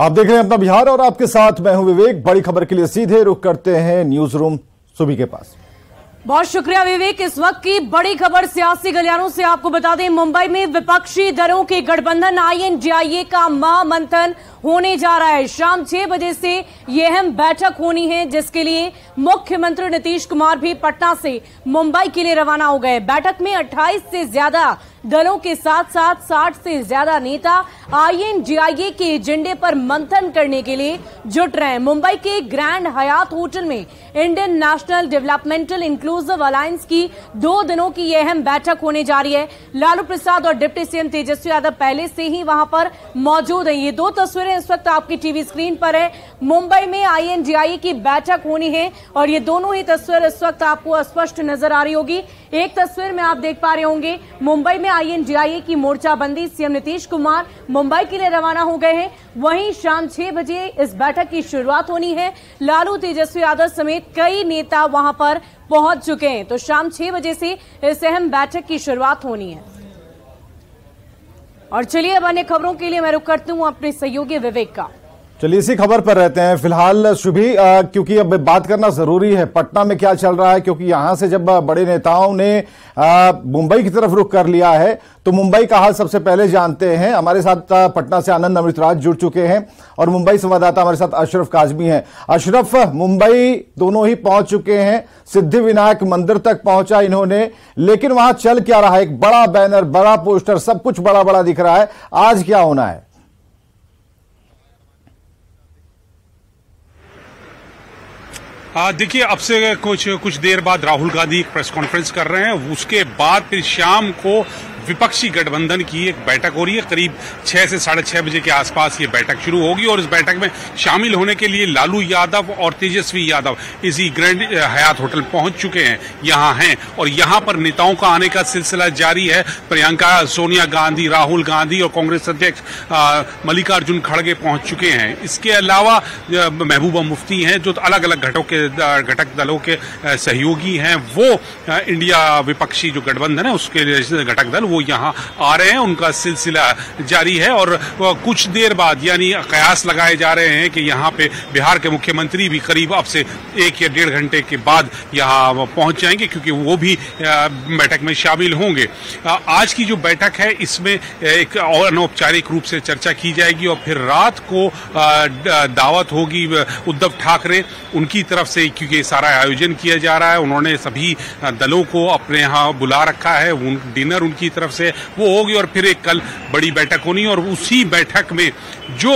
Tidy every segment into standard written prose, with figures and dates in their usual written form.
आप देख रहे हैं अपना बिहार और आपके साथ मैं हूं विवेक। बड़ी खबर के लिए सीधे रुख करते हैं न्यूज रूम सुबी के पास। बहुत शुक्रिया विवेक। इस वक्त की बड़ी खबर सियासी गलियारों से आपको बता दें, मुंबई में विपक्षी दलों के गठबंधन INDIA का महामंथन होने जा रहा है। शाम 6 बजे से यह अहम बैठक होनी है, जिसके लिए मुख्यमंत्री नीतीश कुमार भी पटना से मुंबई के लिए रवाना हो गए। बैठक में 28 से ज्यादा दलों के साथ साथ 60 से ज्यादा नेता INDIA के एजेंडे पर मंथन करने के लिए जुट रहे हैं। मुंबई के ग्रैंड हयात होटल में Indian national developmental inclusive alliance की 2 दिनों की यह अहम बैठक होने जा रही है। लालू प्रसाद और डिप्टी सीएम तेजस्वी यादव पहले से ही वहां पर मौजूद है। ये 2 तस्वीरें इस वक्त आपकी टीवी स्क्रीन पर है। मुंबई में INDIA की बैठक होनी है और ये दोनों ही तस्वीर इस वक्त आपको स्पष्ट नजर आ रही होगी। एक तस्वीर में आप देख पा रहे होंगे, मुंबई में INDIA की मोर्चाबंदी, सीएम नीतीश कुमार मुंबई के लिए रवाना हो गए हैं। वहीं शाम 6 बजे इस बैठक की शुरुआत होनी है। लालू, तेजस्वी यादव समेत कई नेता वहां पर पहुंच चुके हैं। तो शाम 6 बजे से इस अहम बैठक की शुरुआत होनी है। और चलिए अब अन्य खबरों के लिए मैं रुक करती हूं अपने सहयोगी विवेक का। चलिए इसी खबर पर रहते हैं फिलहाल शुभी, क्योंकि अब बात करना जरूरी है पटना में क्या चल रहा है, क्योंकि यहां से जब बड़े नेताओं ने मुंबई की तरफ रुख कर लिया है तो मुंबई का हाल सबसे पहले जानते हैं। हमारे साथ पटना से आनंद अमृतराज जुड़ चुके हैं और मुंबई संवाददाता हमारे साथ अशरफ काजमी हैं। अशरफ, मुंबई दोनों ही पहुंच चुके हैं, सिद्धिविनायक मंदिर तक पहुंचा इन्होंने, लेकिन वहां चल क्या रहा है? एक बड़ा बैनर, बड़ा पोस्टर, सब कुछ बड़ा बड़ा दिख रहा है। आज क्या होना है? देखिए, अब से कुछ देर बाद राहुल गांधी एक प्रेस कॉन्फ्रेंस कर रहे हैं। उसके बाद फिर शाम को विपक्षी गठबंधन की एक बैठक हो रही है। करीब 6 से 6:30 बजे के आसपास ये बैठक शुरू होगी और इस बैठक में शामिल होने के लिए लालू यादव और तेजस्वी यादव इसी ग्रैंड हयात होटल पहुंच चुके हैं, यहां हैं और यहां पर नेताओं का आने का सिलसिला जारी है। प्रियंका, सोनिया गांधी, राहुल गांधी और कांग्रेस अध्यक्ष मल्लिकार्जुन खड़गे पहुंच चुके हैं। इसके अलावा महबूबा मुफ्ती हैं, जो अलग अलग घटक दलों के सहयोगी हैं। वो इंडिया विपक्षी जो गठबंधन है उसके घटक दल वो यहां आ रहे हैं, उनका सिलसिला जारी है। और कुछ देर बाद, यानी कयास लगाए जा रहे हैं कि यहां पे बिहार के मुख्यमंत्री भी करीब अब से 1 या 1.5 घंटे के बाद यहां पहुंच जाएंगे, क्योंकि वो भी बैठक में शामिल होंगे। आज की जो बैठक है इसमें एक अनौपचारिक रूप से चर्चा की जाएगी और फिर रात को दावत होगी उद्धव ठाकरे उनकी तरफ से, क्योंकि सारा आयोजन किया जा रहा है। उन्होंने सभी दलों को अपने यहाँ बुला रखा है। डिनर उनकी तरफ से वो होगी और फिर एक कल बड़ी बैठक होनी और उसी बैठक में जो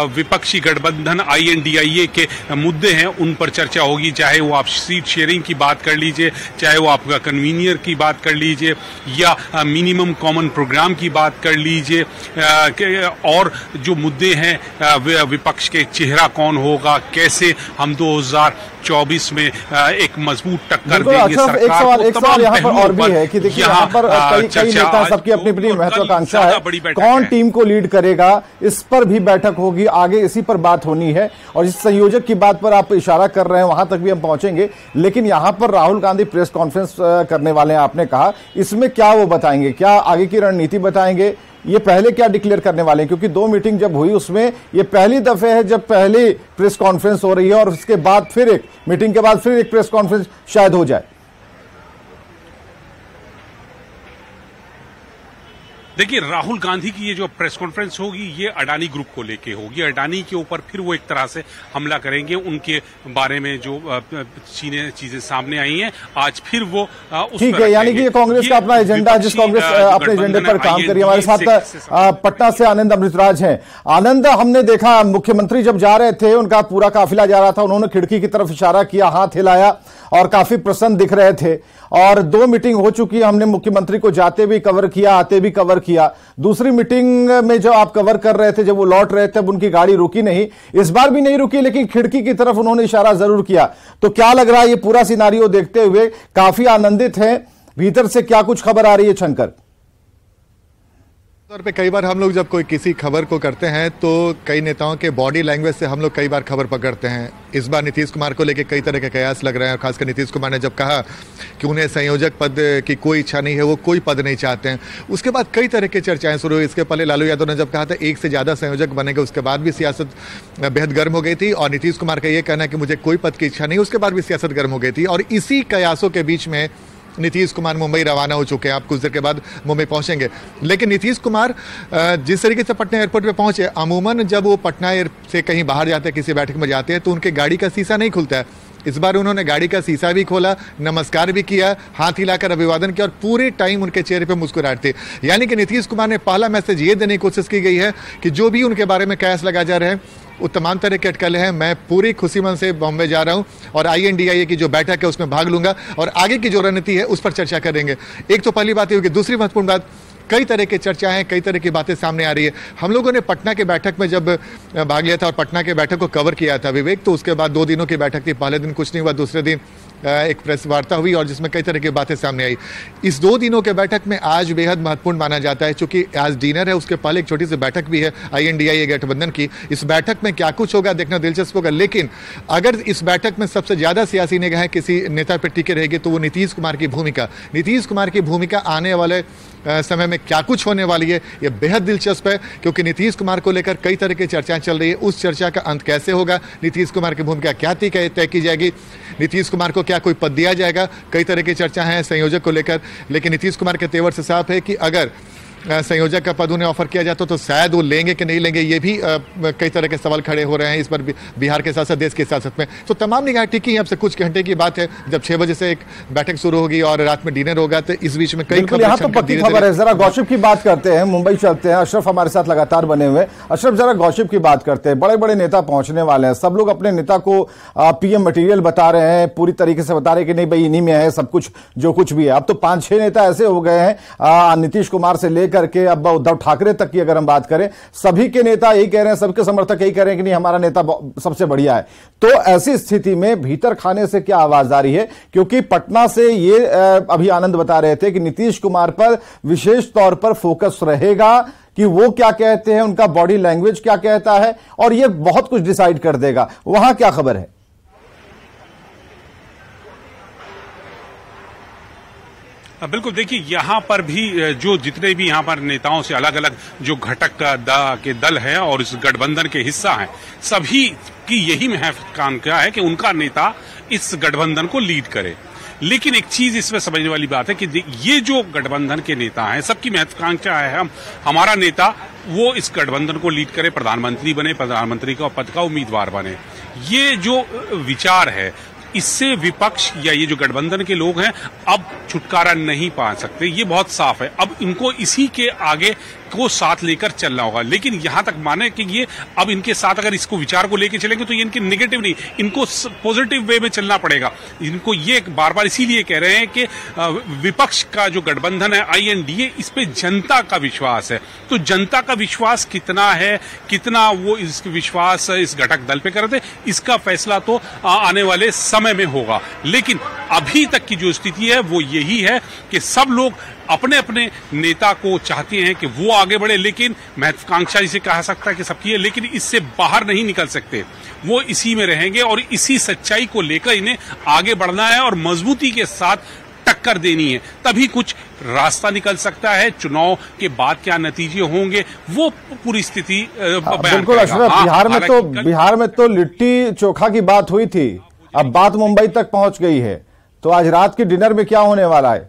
विपक्षी गठबंधन INDIA के मुद्दे हैं उन पर चर्चा होगी। चाहे वो आप सीट शेयरिंग की बात कर लीजिए, चाहे वो आपका कन्वीनियर की बात कर लीजिए या मिनिमम कॉमन प्रोग्राम की बात कर लीजिए, और जो मुद्दे हैं विपक्ष के चेहरा कौन होगा, कैसे हम 2024 में एक मजबूत टक्कर देंगे सरकार। एक सवाल यहाँ पर और भी है कि देखिए यहाँ पर कई नेता, सबकी अपनी अपनी महत्वाकांक्षा है, कौन टीम को लीड करेगा, इस पर भी बैठक होगी। आगे इसी पर बात होनी है और इस संयोजक की बात पर आप इशारा कर रहे हैं, वहां तक भी हम पहुंचेंगे। लेकिन यहां पर राहुल गांधी प्रेस कॉन्फ्रेंस करने वाले हैं, आपने कहा, इसमें क्या वो बताएंगे? क्या आगे की रणनीति बताएंगे? ये पहले क्या डिक्लेयर करने वाले हैं? क्योंकि 2 मीटिंग जब हुई उसमें ये पहली दफे है जब पहली प्रेस कॉन्फ्रेंस हो रही है और उसके बाद फिर एक मीटिंग के बाद फिर एक प्रेस कॉन्फ्रेंस शायद हो जाए। देखिए, राहुल गांधी की ये जो प्रेस कॉन्फ्रेंस होगी ये अडानी ग्रुप को लेके होगी। अडानी के ऊपर फिर वो एक तरह से हमला करेंगे, उनके बारे में जो चीजें सामने आई हैं आज फिर वो ठीक है। यानी कि ये कांग्रेस का अपना एजेंडा, जिस कांग्रेस अपने एजेंडे पर काम कर रही है। हमारे साथ पटना से आनंद अमृतराज हैं। आनंद, हमने देखा मुख्यमंत्री जब जा रहे थे, उनका पूरा काफिला जा रहा था, उन्होंने खिड़की की तरफ इशारा किया, हाथ हिलाया और काफी प्रसन्न दिख रहे थे। और 2 मीटिंग हो चुकी है, हमने मुख्यमंत्री को जाते भी कवर किया, आते भी कवर किया। दूसरी मीटिंग में जब आप कवर कर रहे थे, जब वो लौट रहे थे, तब उनकी गाड़ी रुकी नहीं, इस बार भी नहीं रुकी, लेकिन खिड़की की तरफ उन्होंने इशारा जरूर किया। तो क्या लग रहा है, ये पूरा सिनारियो देखते हुए काफी आनंदित है? भीतर से क्या कुछ खबर आ रही है छनकर? तौर पे कई बार हम लोग जब कोई किसी खबर को करते हैं तो कई नेताओं के बॉडी लैंग्वेज से हम लोग कई बार खबर पकड़ते हैं। इस बार नीतीश कुमार को लेकर कई तरह के कयास लग रहे हैं और खासकर नीतीश कुमार ने जब कहा कि उन्हें संयोजक पद की कोई इच्छा नहीं है, वो कोई पद नहीं चाहते हैं, उसके बाद कई तरह की चर्चाएं शुरू हुई। इसके पहले लालू यादव ने जब कहा था एक से ज़्यादा संयोजक बनेंगे, उसके बाद भी सियासत बेहद गर्म हो गई थी और नीतीश कुमार का ये कहना है कि मुझे कोई पद की इच्छा नहीं, उसके बाद भी सियासत गर्म हो गई थी। और इसी कयासों के बीच में नीतीश कुमार मुंबई रवाना हो चुके हैं। आप कुछ देर के बाद मुंबई पहुंचेंगे। लेकिन नीतीश कुमार जिस तरीके से पटना एयरपोर्ट पे पहुंचे, अमूमन जब वो पटना से कहीं बाहर जाते हैं, किसी बैठक में जाते हैं, तो उनके गाड़ी का शीशा नहीं खुलता है। इस बार उन्होंने गाड़ी का शीशा भी खोला, नमस्कार भी किया, हाथ हिलाकर अभिवादन किया और पूरे टाइम उनके चेहरे पे मुस्कुराहट थी। यानी कि नीतीश कुमार ने पहला मैसेज ये देने की कोशिश की गई है कि जो भी उनके बारे में कयास लगाए जा रहे हैं वो तमाम तरह के अटकलें हैं, मैं पूरी खुशी मन से बॉम्बे जा रहा हूं और INDIA की जो बैठक है उसमें भाग लूंगा और आगे की जो रणनीति है उस पर चर्चा करेंगे। एक तो पहली बात ये होगी। दूसरी महत्वपूर्ण बात, कई तरह की चर्चा है, कई तरह की बातें सामने आ रही है। हम लोगों ने पटना के बैठक में जब भाग लिया था और पटना के बैठक को कवर किया था विवेक, तो उसके बाद 2 दिनों की बैठक थी। पहले दिन कुछ नहीं हुआ, दूसरे दिन एक प्रेस वार्ता हुई और जिसमें कई तरह की बातें सामने आई। इस 2 दिनों के बैठक में आज बेहद महत्वपूर्ण माना जाता है, क्योंकि आज डिनर है, उसके पहले एक छोटी सी बैठक भी है INDIA गठबंधन की। इस बैठक में क्या कुछ होगा देखना दिलचस्प होगा। लेकिन अगर इस बैठक में सबसे ज्यादा सियासी निगाहें किसी नेता पर टिके रहेगी तो वो नीतीश कुमार की भूमिका। नीतीश कुमार की भूमिका आने वाले समय में क्या कुछ होने वाली है ये बेहद दिलचस्प है, क्योंकि नीतीश कुमार को लेकर कई तरह की चर्चाएं चल रही है। उस चर्चा का अंत कैसे होगा, नीतीश कुमार की भूमिका क्या तय की जाएगी, नीतीश कुमार को क्या कोई पद दिया जाएगा, कई तरह की चर्चा है संयोजक को लेकर। लेकिन नीतीश कुमार के तेवर से साफ है कि अगर संयोजक का पद उन्हें ऑफर किया जाता तो शायद वो लेंगे कि नहीं लेंगे, ये भी कई तरह के सवाल खड़े हो रहे हैं इस पर बिहार के साथ साथ देश की सियासत में। तो तमाम निगाहें टिकी हैं। अब से कुछ घंटे की बात है जब 6 बजे से एक बैठक शुरू होगी और रात में डिनर होगा, तो इस बीच में कई यहाँ तो पक्की खबर है। जरा गॉसिप की बात करते हैं, मुंबई चलते हैं। अशरफ हमारे साथ लगातार बने हुए। अशरफ, जरा गॉसिप की बात करते हैं। बड़े बड़े नेता पहुंचने वाले हैं, सब लोग अपने नेता को PM मटेरियल बता रहे हैं, पूरी तरीके से बता रहे हैं कि नहीं भाई इन्हीं में है सब कुछ जो कुछ भी है। अब तो 5-6 नेता ऐसे हो गए हैं, नीतीश कुमार से लेकर के अब ठाकरे तक की अगर हम बात करें, सभी के नेता यही कह रहे हैं, सबके समर्थक यही कह रहे हैं कि नहीं हमारा नेता सबसे बढ़िया है। तो ऐसी स्थिति में भीतर खाने से क्या आवाज आ रही है? क्योंकि पटना से ये अभी आनंद बता रहे थे कि नीतीश कुमार पर विशेष तौर पर फोकस रहेगा कि वो क्या कहते हैं, उनका बॉडी लैंग्वेज क्या कहता है और ये बहुत कुछ डिसाइड कर देगा। वहां क्या खबर है? बिल्कुल, देखिए यहाँ पर भी जो जितने भी यहाँ पर नेताओं से अलग अलग जो घटक के दल हैं और इस गठबंधन के हिस्सा हैं, सभी की यही महत्वाकांक्षा है कि उनका नेता इस गठबंधन को लीड करे। लेकिन एक चीज इसमें समझने वाली बात है कि ये जो गठबंधन के नेता हैं, सबकी महत्वाकांक्षा है हमारा नेता वो इस गठबंधन को लीड करे, प्रधानमंत्री बने, प्रधानमंत्री का पद का उम्मीदवार बने। ये जो विचार है, इससे विपक्ष या ये जो गठबंधन के लोग हैं अब छुटकारा नहीं पा सकते। ये बहुत साफ है। अब इनको इसी के आगे को साथ लेकर चलना होगा। लेकिन यहां तक माने कि ये अब इनके साथ अगर इसको विचार को लेकर चलेंगे तो ये इनके नेगेटिव नहीं, इनको पॉजिटिव वे में चलना पड़ेगा। इनको ये बार बार इसीलिए कह रहे हैं कि विपक्ष का जो गठबंधन है INDA, इस पे जनता का विश्वास है। तो जनता का विश्वास कितना है, कितना वो इस विश्वास इस घटक दल पे करते, इसका फैसला तो आने वाले समय में होगा। लेकिन अभी तक की जो स्थिति है वो यही है कि सब लोग अपने अपने नेता को चाहते हैं कि वो आगे बढ़े, लेकिन महत्वाकांक्षा इसे कहा सकता है कि सबकी है, लेकिन इससे बाहर नहीं निकल सकते। वो इसी में रहेंगे और इसी सच्चाई को लेकर इन्हें आगे बढ़ना है और मजबूती के साथ टक्कर देनी है, तभी कुछ रास्ता निकल सकता है। चुनाव के बाद क्या नतीजे होंगे वो पूरी स्थिति बिल्कुल। अशरफ, बिहार में तो लिट्टी चोखा की बात हुई थी, अब बात मुंबई तक पहुंच गई है। तो आज रात के डिनर में क्या होने वाला है?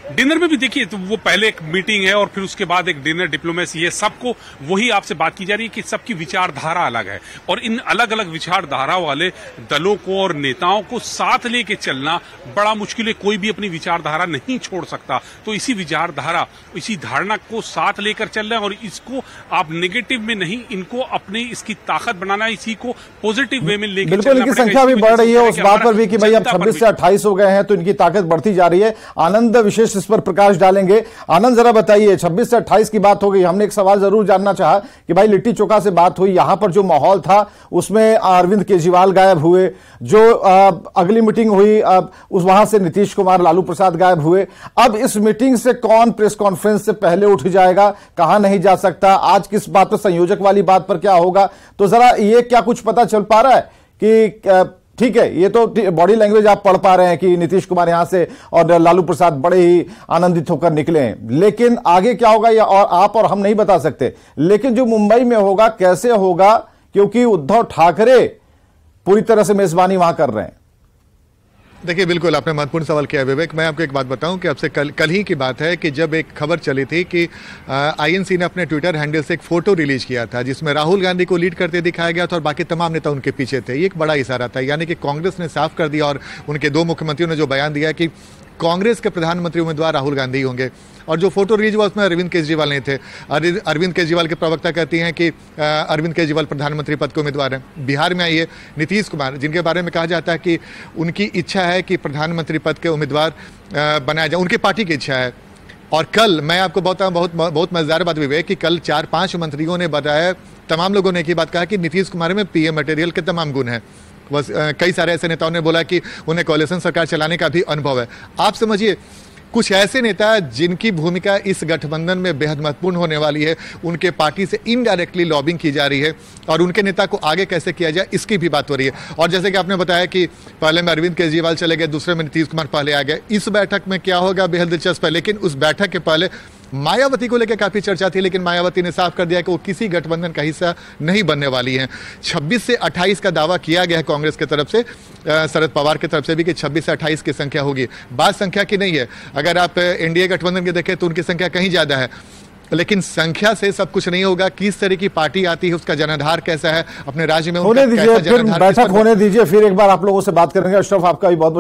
डिनर में भी देखिए तो वो पहले एक मीटिंग है और फिर उसके बाद एक डिनर, डिप्लोमेसी है। सबको वही आपसे बात की जा रही है कि सबकी विचारधारा अलग है और इन अलग अलग विचारधारा वाले दलों को और नेताओं को साथ लेके चलना बड़ा मुश्किल है। कोई भी अपनी विचारधारा नहीं छोड़ सकता। तो इसी विचारधारा, इसी धारणा को साथ लेकर चल रहे हैं और इसको आप नेगेटिव में नहीं, इनको अपनी इसकी ताकत बनाना, इसी को पॉजिटिव वे में लेकर बिल्कुल। इनकी संख्या भी बढ़ रही है, उस बात पर भी कि भाई अब 26 से 28 हो गए हैं तो इनकी ताकत बढ़ती जा रही है। आनंद विशेष कुछ इस पर प्रकाश डालेंगे। आनंद जरा बताइए, 26 से 28 की बात हो गई, हमने एक सवाल जरूर जानना चाहा कि भाई लिट्टी चोखा से बात हुई, यहां पर जो माहौल था उसमें अरविंद केजरीवाल गायब हुए, जो अगली मीटिंग हुई उस वहां से नीतीश कुमार, लालू प्रसाद गायब हुए। अब इस मीटिंग से कौन प्रेस कॉन्फ्रेंस से पहले उठ जाएगा, कहां नहीं जा सकता, आज किस बात पर, संयोजक वाली बात पर क्या होगा, तो जरा ये क्या कुछ पता चल पा रहा है कि ठीक है, ये तो बॉडी लैंग्वेज आप पढ़ पा रहे हैं कि नीतीश कुमार यहां से और लालू प्रसाद बड़े ही आनंदित होकर निकले हैं, लेकिन आगे क्या होगा या और आप और हम नहीं बता सकते। लेकिन जो मुंबई में होगा कैसे होगा, क्योंकि उद्धव ठाकरे पूरी तरह से मेजबानी वहां कर रहे हैं। देखिए, बिल्कुल आपने महत्वपूर्ण सवाल किया विवेक। मैं आपको एक बात बताऊं कि अब से कल ही की बात है कि जब एक खबर चली थी कि आईएनसी ने अपने ट्विटर हैंडल से एक फोटो रिलीज किया था जिसमें राहुल गांधी को लीड करते दिखाया गया था और बाकी तमाम नेता उनके पीछे थे। ये एक बड़ा इशारा था, यानी कि कांग्रेस ने साफ कर दिया और उनके दो मुख्यमंत्रियों ने जो बयान दिया कि कांग्रेस के प्रधानमंत्री उम्मीदवार राहुल गांधी होंगे। और जो फोटो रिलीज हुआ उसमें अरविंद केजरीवाल नहीं थे। अरविंद केजरीवाल के प्रवक्ता कहती हैं कि अरविंद केजरीवाल प्रधानमंत्री पद के उम्मीदवार हैं। बिहार में आइए, नीतीश कुमार, जिनके बारे में कहा जाता है कि उनकी इच्छा है कि प्रधानमंत्री पद के उम्मीदवार बनाया जाए, उनकी पार्टी की इच्छा है। और कल मैं आपको बताऊं, बहुत मजेदार बात विवेक, कि कल 4-5 मंत्रियों ने बताया, तमाम लोगों ने एक ही बात कहा कि नीतीश कुमार में पीएम मटेरियल के तमाम गुण हैं। बस कई सारे ऐसे नेताओं ने बोला कि उन्हें कोalition सरकार चलाने का भी अनुभव है। आप समझिए, कुछ ऐसे नेता जिनकी भूमिका इस गठबंधन में बेहद महत्वपूर्ण होने वाली है, उनके पार्टी से इनडायरेक्टली लॉबिंग की जा रही है और उनके नेता को आगे कैसे किया जाए इसकी भी बात हो रही है। और जैसे कि आपने बताया कि पहले में अरविंद केजरीवाल चले गए, दूसरे में नीतीश कुमार पहले आ गए। इस बैठक में क्या होगा बेहद दिलचस्प है, लेकिन उस बैठक के पहले मायावती को लेकर काफी चर्चा थी, लेकिन मायावती ने साफ कर दिया कि वो किसी गठबंधन का हिस्सा नहीं बनने वाली हैं। 26 से 28 का दावा किया गया है कांग्रेस की तरफ से, शरद पवार की तरफ से भी, कि 26 से 28 की संख्या होगी। बात संख्या की नहीं है, अगर आप एनडीए गठबंधन की देखें तो उनकी संख्या कहीं ज्यादा है, लेकिन संख्या से सब कुछ नहीं होगा। किस तरह की पार्टी आती है, उसका जनाधार कैसा है, अपने राज्य में होने दीजिए, फिर बैठक होने दीजिए, फिर एक बार आप लोगों से बात करेंगे। अशरफ, आपका भी बहुत बहुत